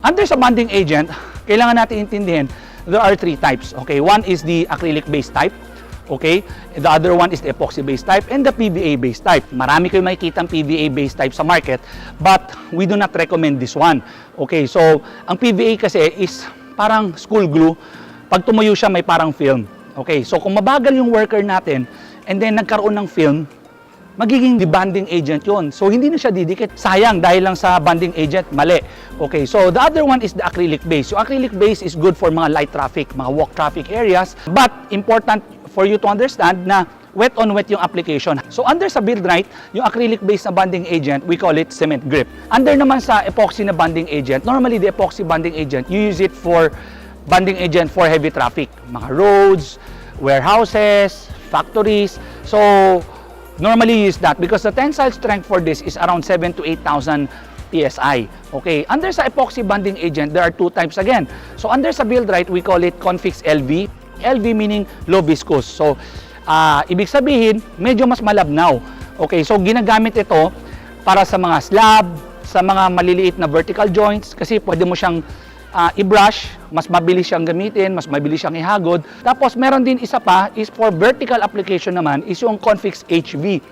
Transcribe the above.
Under sa bonding agent, kailangan natin intindihin, there are three types. Okay, one is the acrylic-based type. Okay, the other one is the epoxy-based type and the PVA-based type. Marami kayong makikita ang PVA-based type sa market, but we do not recommend this one. Okay, so ang PVA kasi is parang school glue. Pag tumuyo siya, may parang film. Okay, so kung mabagal yung worker natin and then nagkaroon ng film, magiging debonding agent yon. So hindi na siya didikit. Sayang dahil lang sa bonding agent, mali. Okay, so the other one is the acrylic base. So acrylic base is good for mga light traffic, mga walk traffic areas, but important for you to understand na wet on wet yung application. So under sa Build Right, yung acrylic based na bonding agent, we call it cement grip. Under naman sa epoxy na bonding agent, normally the epoxy bonding agent, you use it for bonding agent for heavy traffic, mga roads, warehouses, factories. So normally use that because the tensile strength for this is around 7 to 8,000 PSI. Okay, under sa epoxy bonding agent, there are two types again. So under sa Build Right, we call it Confix LV. LV meaning low viscous. So, ibig sabihin, medyo mas malabnaw. Okay, so ginagamit ito para sa mga slab, sa mga maliliit na vertical joints, kasi pwede mo siyang i-brush, mas mabilis siyang gamitin, mas mabilis siyang ihagod. Tapos, meron din isa pa, is for vertical application naman, is yung Confix HV.